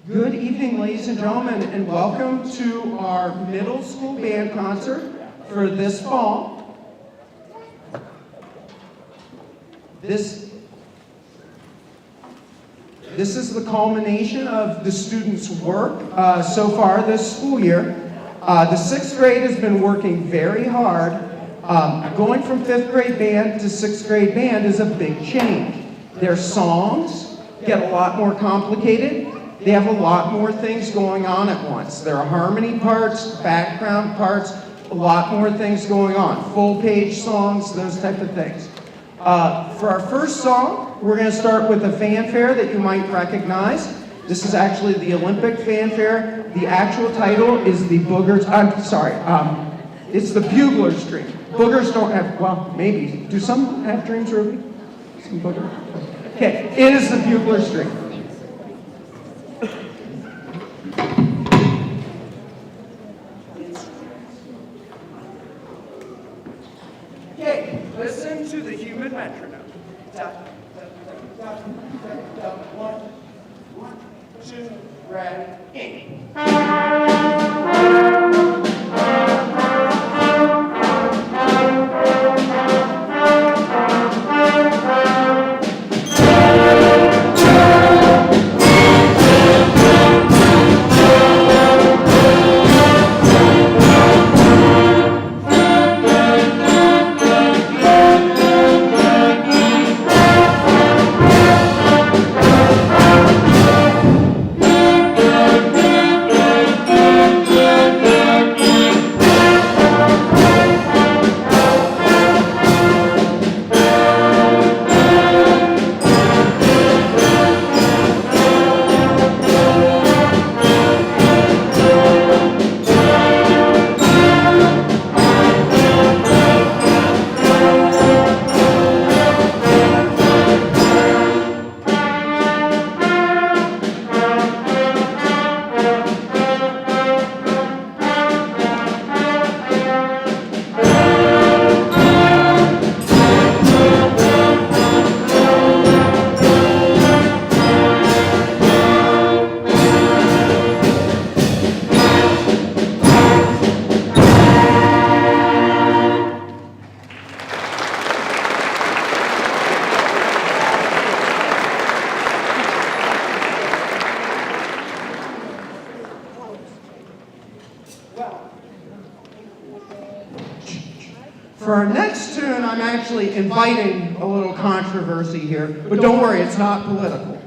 Good evening, ladies and gentlemen, and welcome to our middle school band concert for this fall. This is the culmination of the students' work so far this school year. The 6th grade has been working very hard. Going from 5th grade band to 6th grade band is a big change. Their songs get a lot more complicated. They have a lot more things going on at once. There are harmony parts, background parts, a lot more things going on. Full page songs, those type of things. For our first song, we're going to start with a fanfare that you might recognize. This is actually the Olympic fanfare. The actual title is the Boogers, it's the Bugler Stream. Boogers don't have, well, maybe. Do some have dreams, Ruby? Some booger? Okay, it is the Bugler Stream. Okay, listen to the human metronome. Da, da, da, da, da, da. 1, 2, ready. For our next tune, I'm actually inviting a little controversy here, but don't worry, it's not political.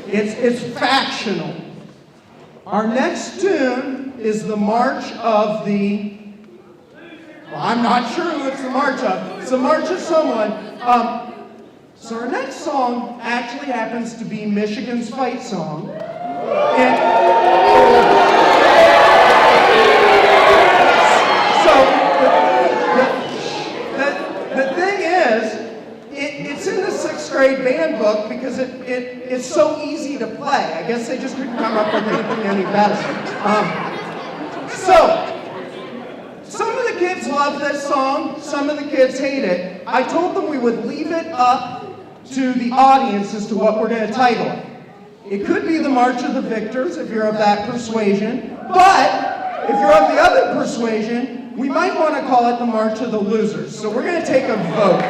It's factional. Our next tune is the March of the, well, I'm not sure who it's the March of. It's the March of someone. So our next song actually happens to be Michigan's fight song. It's in the 6th grade band book because it's so easy to play. I guess they just couldn't come up with anything any better. So, some of the kids love this song, some of the kids hate it. I told them we would leave it up to the audience as to what we're going to title it. It could be the March of the Victors if you're of that persuasion, but if you're of the other persuasion, we might want to call it the March of the Losers. So we're going to take a vote.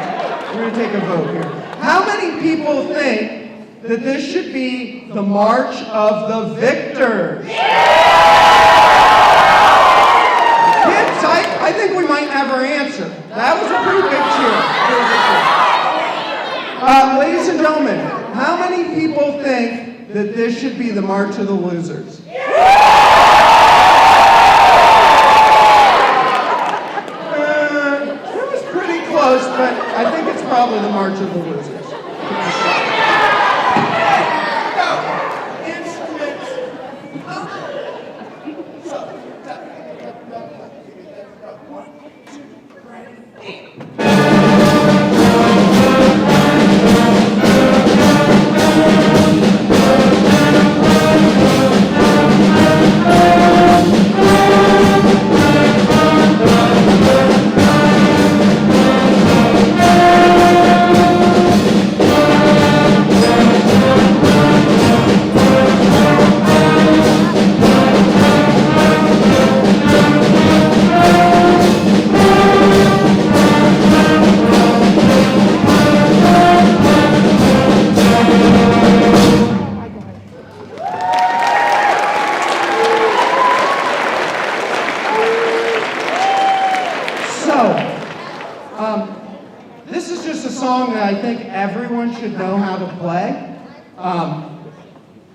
We're going to take a vote here. How many people think that this should be the March of the Victors? Kids, I think we might have our answer. That was a pretty big cheer. Ladies and gentlemen, how many people think that this should be the March of the Losers? But I think it's probably the March of the Losers. song that I think everyone should know how to play.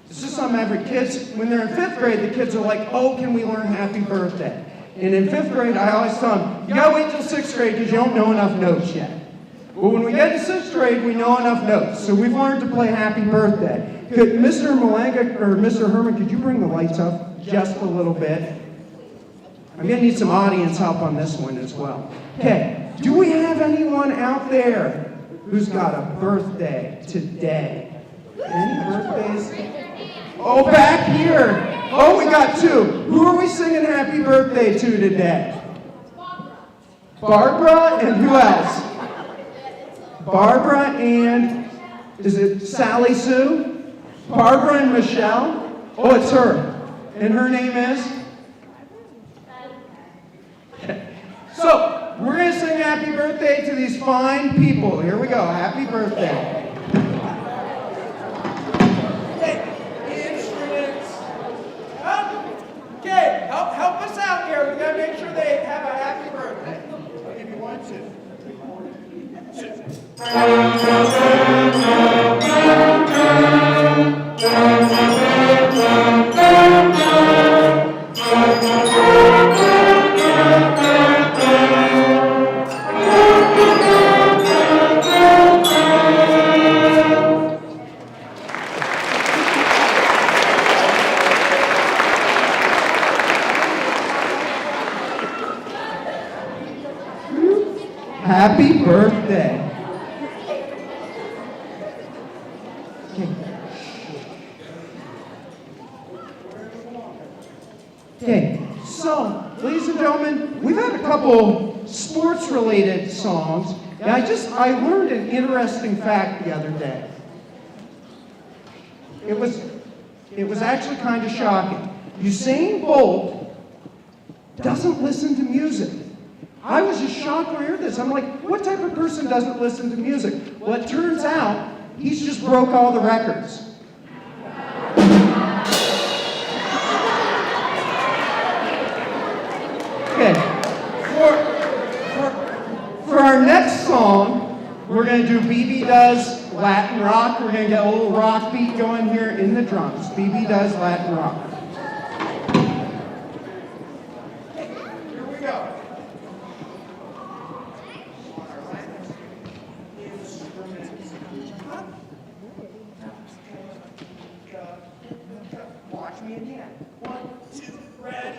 This is something every kids, when they're in 5th grade, the kids are like, oh, can we learn Happy Birthday? And in 5th grade, I always tell them, you gotta wait till 6th grade because you don't know enough notes yet. But when we get to 6th grade, we know enough notes. So we've learned to play Happy Birthday. Could Mr. Malanga or Mr. Herman, could you bring the lights up just a little bit? I'm gonna need some audience help on this one as well. Okay, do we have anyone out there who's got a birthday today? Any birthdays? Oh, back here. Oh, we got two. Who are we singing happy birthday to today? Barbara and who else? Barbara and, is it Sally Sue? Barbara and Michelle? Oh, it's her. And her name is? So, we're going to sing happy birthday to these fine people. Here we go. Happy birthday. Okay, help us out here. We got to make sure they have a happy birthday. I'll give you 1, 2. Happy birthday. Okay, so, ladies and gentlemen, we've had a couple sports-related songs, and I learned an interesting fact the other day. It was actually kind of shocking. Usain Bolt doesn't listen to music. I was just shocked to hear this. I'm like, what type of person doesn't listen to music? Well, it turns out he's just broke all the records. Okay, for our next song, we're going to do BB Does Latin Rock. We're going to get a little rock beat going here in the drums. BB Does Latin Rock. Here we go. Watch me again. 1, 2, ready.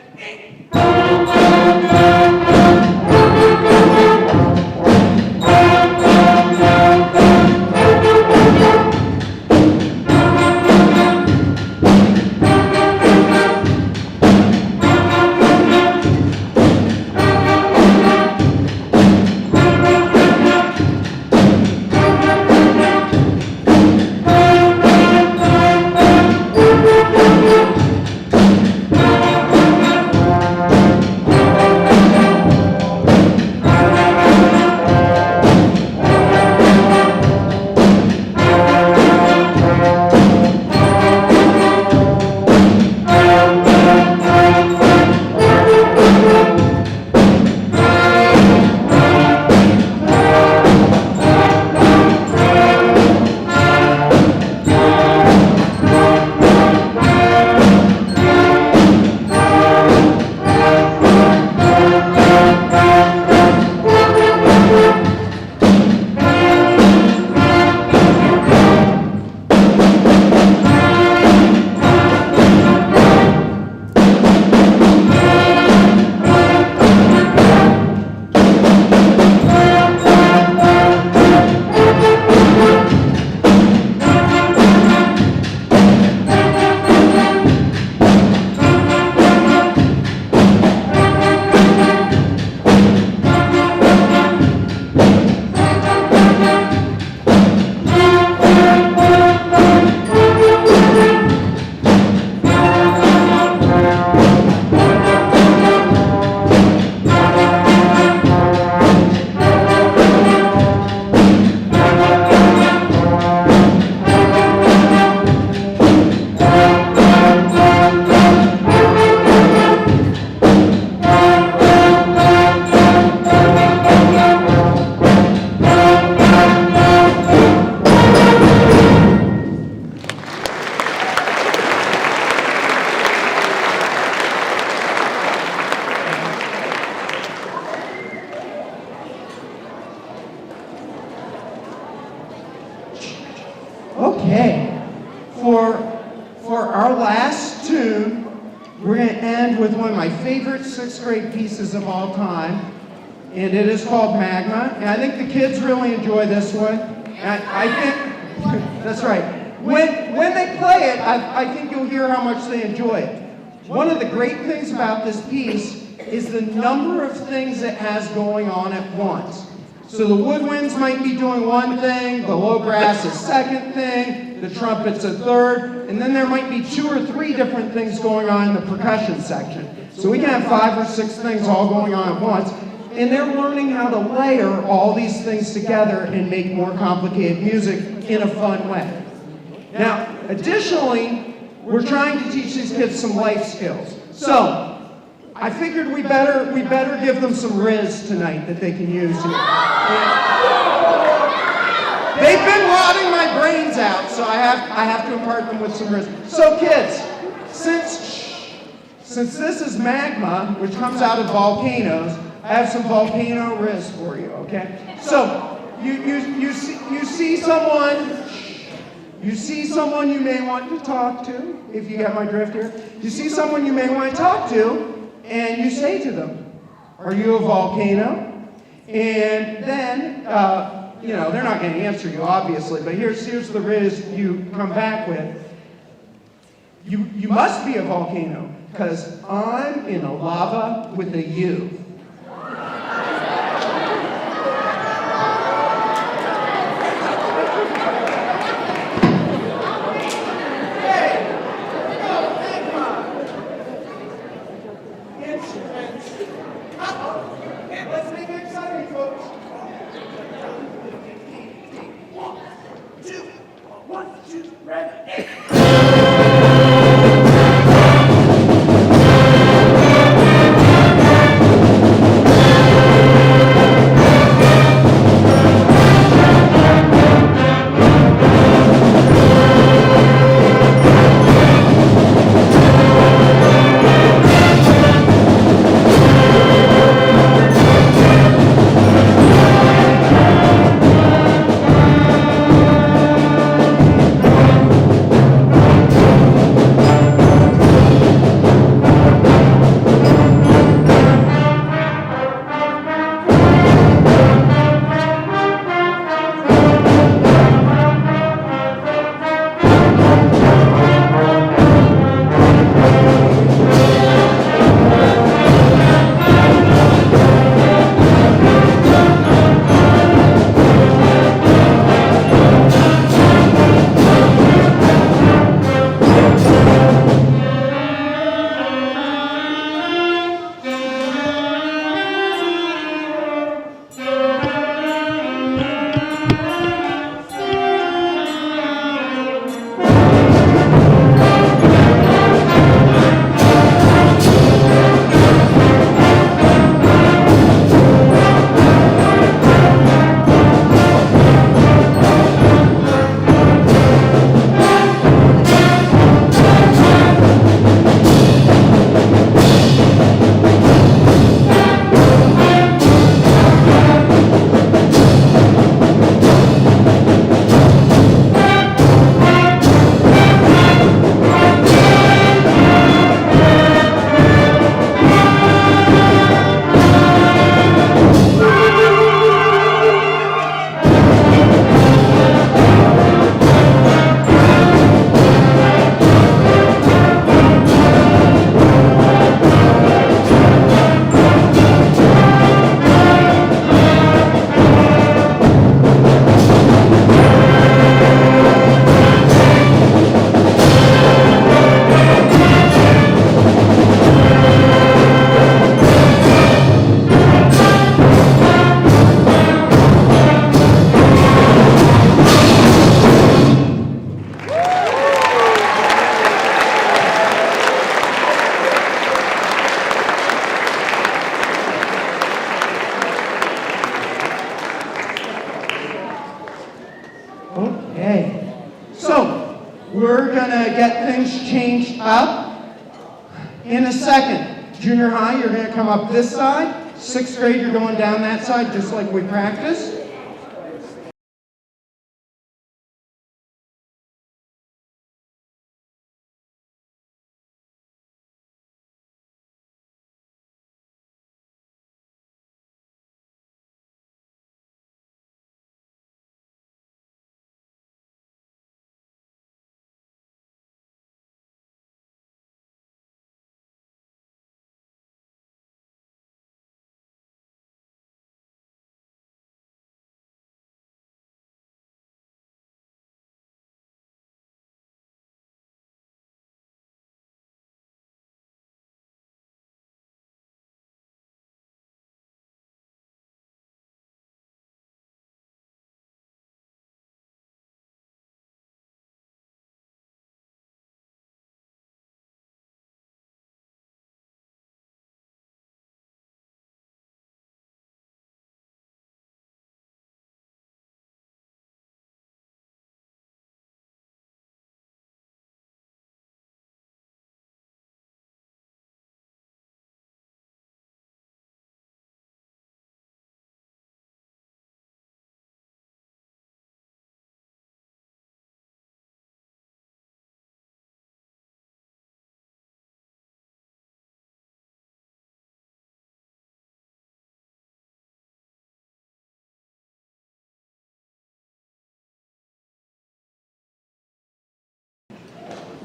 with one of my favorite 6th grade pieces of all time, and it is called Magma. And I think the kids really enjoy this one. And I think, that's right. When they play it, I think you'll hear how much they enjoy it. One of the great things about this piece is the number of things it has going on at once. So the woodwinds might be doing one thing, the low brass a second thing, the trumpet's a third, and then there might be 2 or 3 different things going on in the percussion section. So we can have 5 or 6 things all going on at once, and they're learning how to layer all these things together and make more complicated music in a fun way. Now, additionally, we're trying to teach these kids some life skills. So, I figured we better give them some riz tonight that they can use. They've been rotting my brains out, so I have to impart them with some riz. So kids, since this is magma, which comes out of volcanoes, I have some volcano riz for you, okay? So, you see someone you may want to talk to, if you get my drift here. You see someone you may want to talk to, and you say to them, "Are you a volcano?" And then, they're not going to answer you, obviously, but here's the riz you come back with. You must be a volcano, because I'm in a lava with a U. Let's make it exciting, folks. 1, 2, ready. Okay, so we're gonna get things changed up in a second. Junior high, you're gonna come up this side. 6th grade, you're going down that side just like we practiced.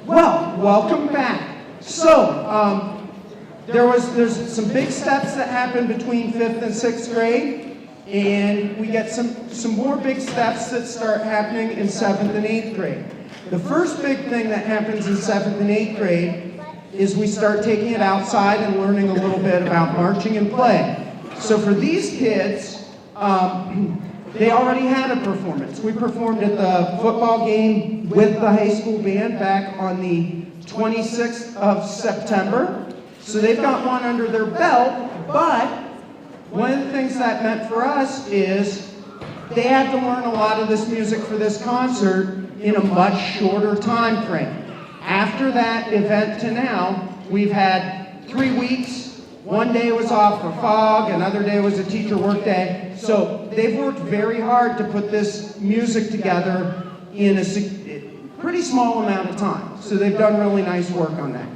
Well, welcome back. So, there's some big steps that happened between 5th and 6th grade, and we get some more big steps that start happening in 7th and 8th grade. The first big thing that happens in 7th and 8th grade is we start taking it outside and learning a little bit about marching and play. So for these kids, they already had a performance. We performed at the football game with the high school band back on the 26th of September. So they've got one under their belt, but one of the things that meant for us is they had to learn a lot of this music for this concert in a much shorter time frame. After that event to now, we've had 3 weeks. One day was off for fog, another day was a teacher work day. So they've worked very hard to put this music together in a pretty small amount of time. So they've done really nice work on that.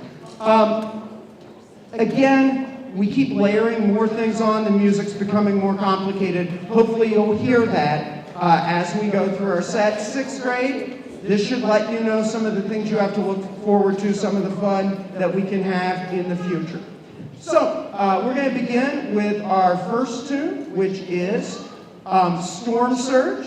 Again, we keep layering more things on. The music's becoming more complicated. Hopefully you'll hear that as we go through our set. 6th grade, this should let you know some of the things you have to look forward to, some of the fun that we can have in the future. So, we're going to begin with our first tune, which is Storm Surge.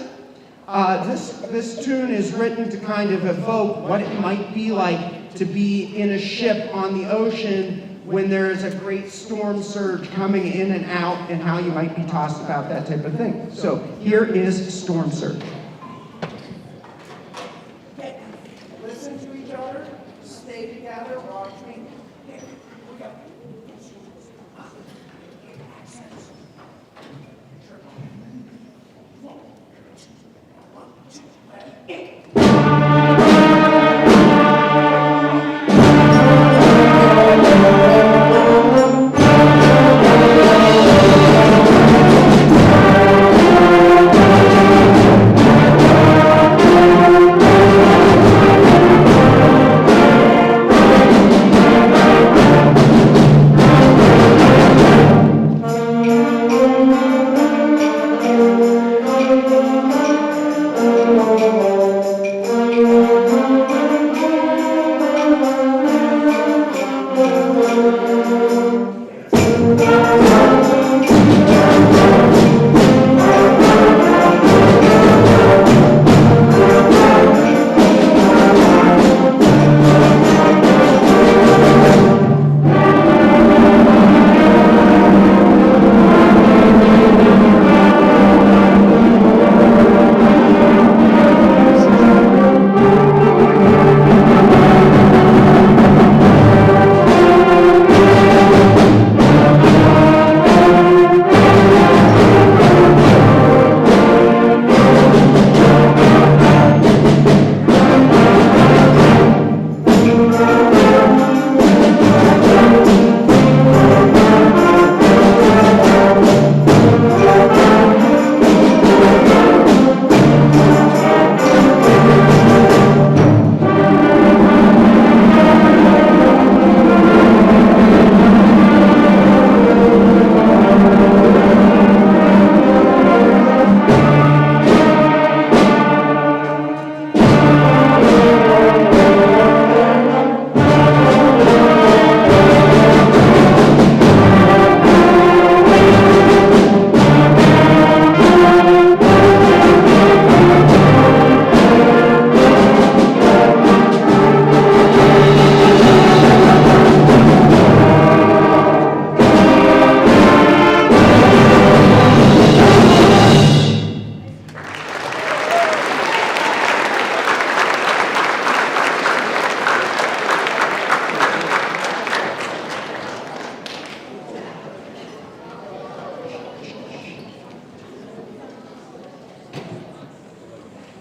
This tune is written to kind of evoke what it might be like to be in a ship on the ocean when there is a great storm surge coming in and out, and how you might be tossed about, that type of thing. So here is Storm Surge. Okay, listen to each other, stay together, watch me. Here we go.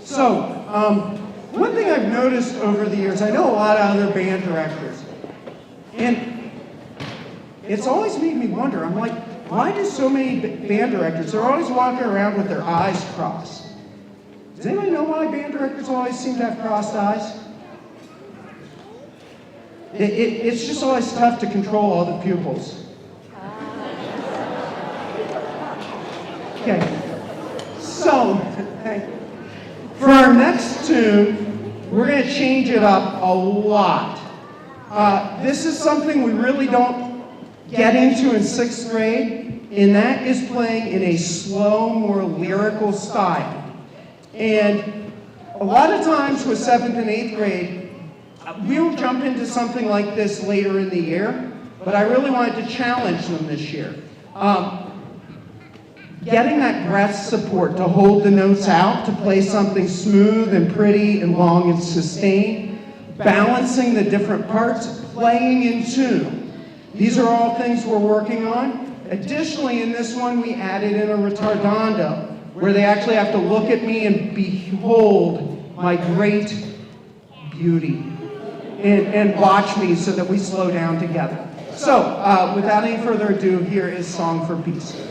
So, one thing I've noticed over the years, I know a lot of other band directors, and it's always made me wonder, I'm like, why do so many band directors, they're always walking around with their eyes crossed? Does anybody know why band directors always seem to have crossed eyes? It's just always tough to control all the pupils. Okay, so, for our next tune, we're going to change it up a lot. This is something we really don't get into in 6th grade, and that is playing in a slow, more lyrical style. And a lot of times with 7th and 8th grade, we'll jump into something like this later in the year, but I really wanted to challenge them this year. Getting that breath support to hold the notes out, to play something smooth and pretty and long and sustained, balancing the different parts, playing in tune. These are all things we're working on. Additionally, in this one, we added in a retardando, where they actually have to look at me and behold my great beauty and watch me so that we slow down together. So, without any further ado, here is Song for Peace.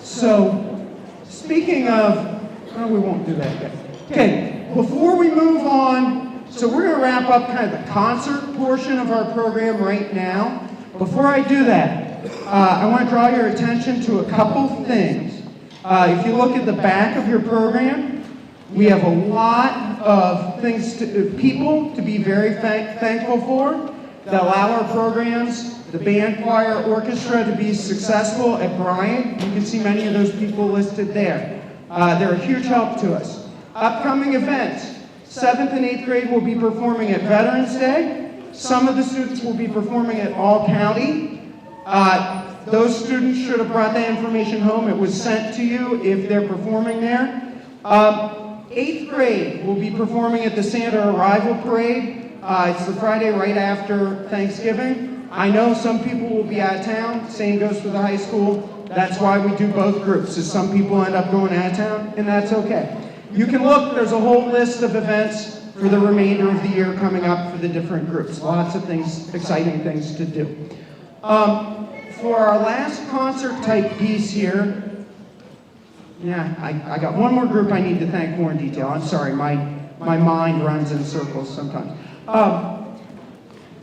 So, speaking of, we won't do that yet. Okay, before we move on, so we're going to wrap up kind of the concert portion of our program right now. Before I do that, I want to draw your attention to a couple things. If you look at the back of your program, we have a lot of things, people to be very thankful for that allow our programs, the band, choir, orchestra to be successful at Bryan. You can see many of those people listed there. They're a huge help to us. Upcoming events. 7th and 8th grade will be performing at Veterans Day. Some of the students will be performing at All County. Those students should have brought that information home. It was sent to you if they're performing there. 8th grade will be performing at the Santa Arrival Parade. It's the Friday right after Thanksgiving. I know some people will be out of town. Same goes for the high school. That's why we do both groups, is some people end up going out of town, and that's okay. You can look, there's a whole list of events for the remainder of the year coming up for the different groups. Lots of things, exciting things to do. For our last concert type piece here, I got one more group I need to thank more in detail. I'm sorry, my mind runs in circles sometimes.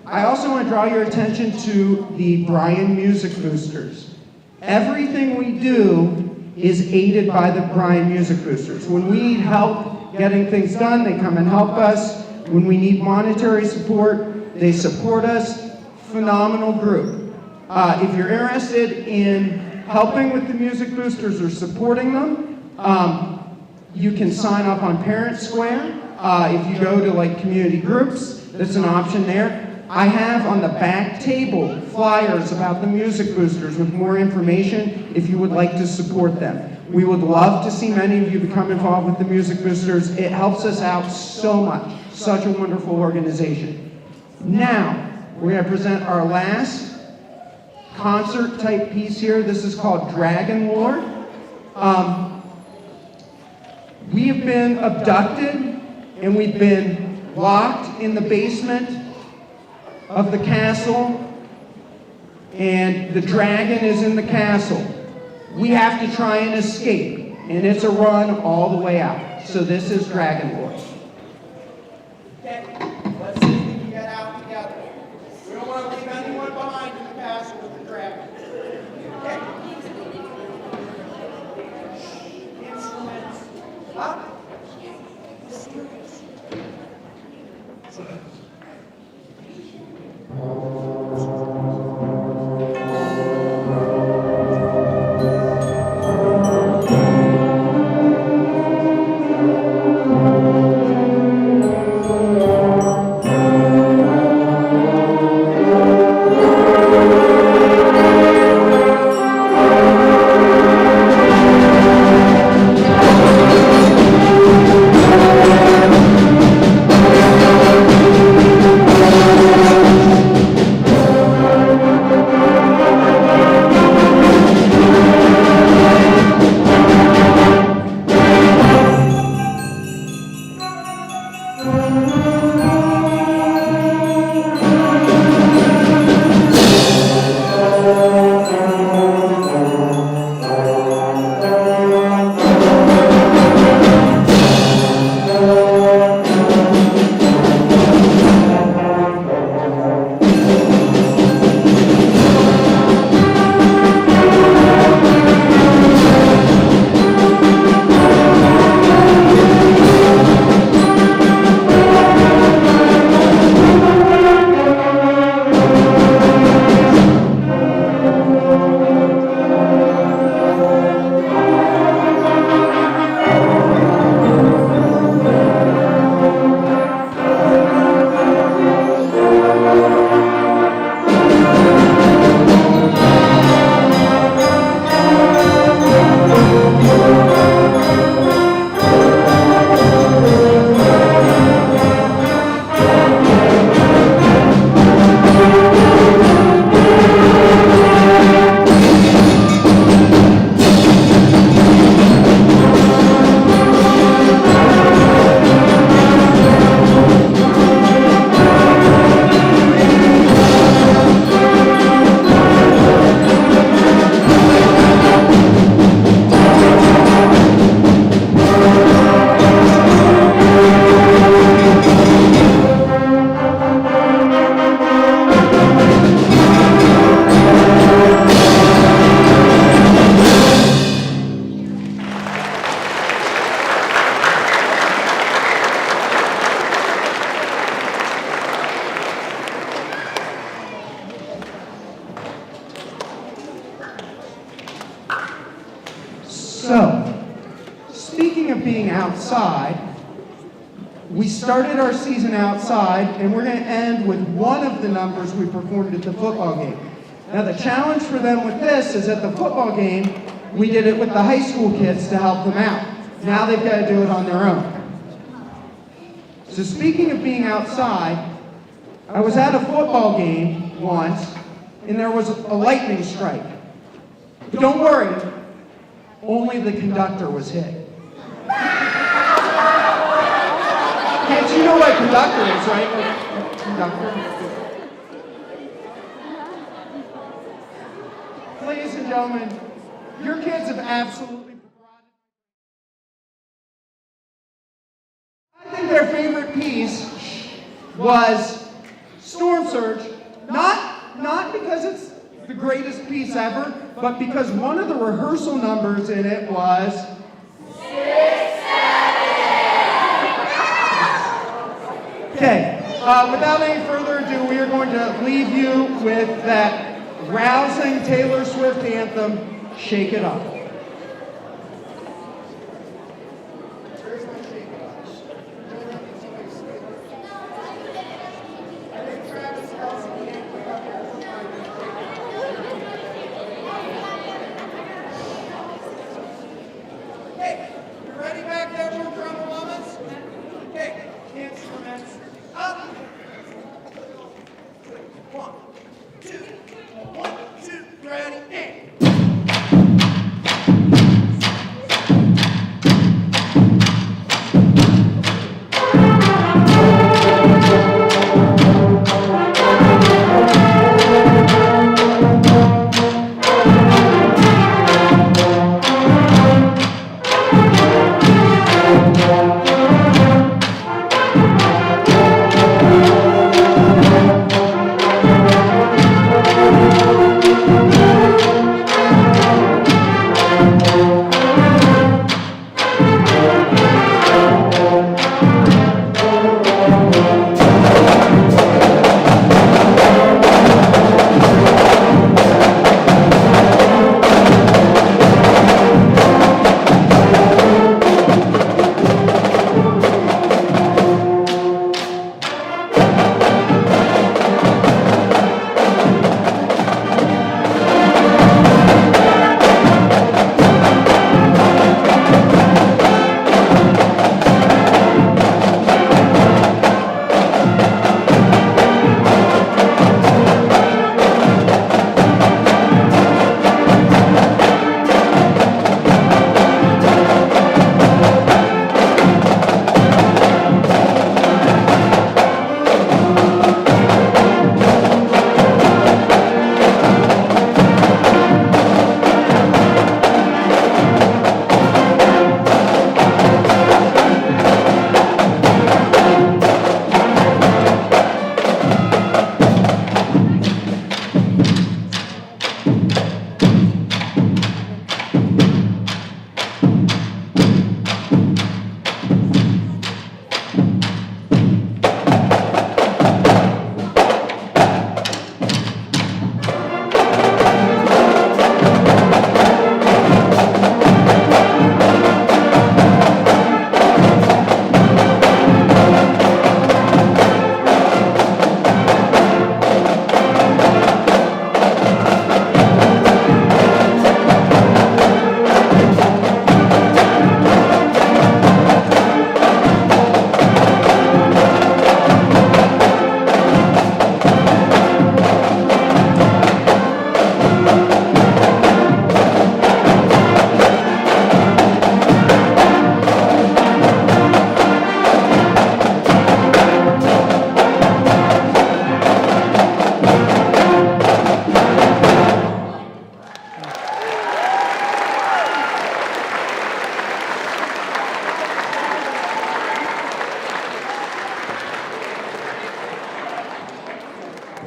I also want to draw your attention to the Bryan Music Boosters. Everything we do is aided by the Bryan Music Boosters. When we need help getting things done, they come and help us. When we need monetary support, they support us. Phenomenal group. If you're interested in helping with the Music Boosters or supporting them, you can sign up on Parent Square. If you go to like community groups, that's an option there. I have on the back table flyers about the Music Boosters with more information if you would like to support them. We would love to see many of you become involved with the Music Boosters. It helps us out so much. Such a wonderful organization. Now, we're going to present our last concert type piece here. This is called Dragon Lord. We have been abducted and we've been locked in the basement of the castle, and the dragon is in the castle. We have to try and escape, and it's a run all the way out. So this is Dragon Lord. Okay, let's see if we can get out together. We don't want to leave anyone behind in the castle with the dragon. Okay? Instruments up. So, speaking of being outside, we started our season outside, and we're going to end with one of the numbers we performed at the football game. Now, the challenge for them with this is at the football game, we did it with the high school kids to help them out. Now they've got to do it on their own. So speaking of being outside, I was at a football game once, and there was a lightning strike. But don't worry, only the conductor was hit. Kids, you know what conductor is, right? Conductor. Ladies and gentlemen, your kids have absolutely provided. I think their favorite piece was Storm Surge, not because it's the greatest piece ever, but because one of the rehearsal numbers in it was 6th-8th. Okay, without any further ado, we are going to leave you with that rousing Taylor Swift anthem, Shake It Up.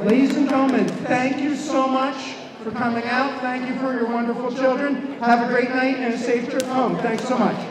Ladies and gentlemen, thank you so much for coming out. Thank you for your wonderful children. Have a great night and a safe trip home. Thanks so much.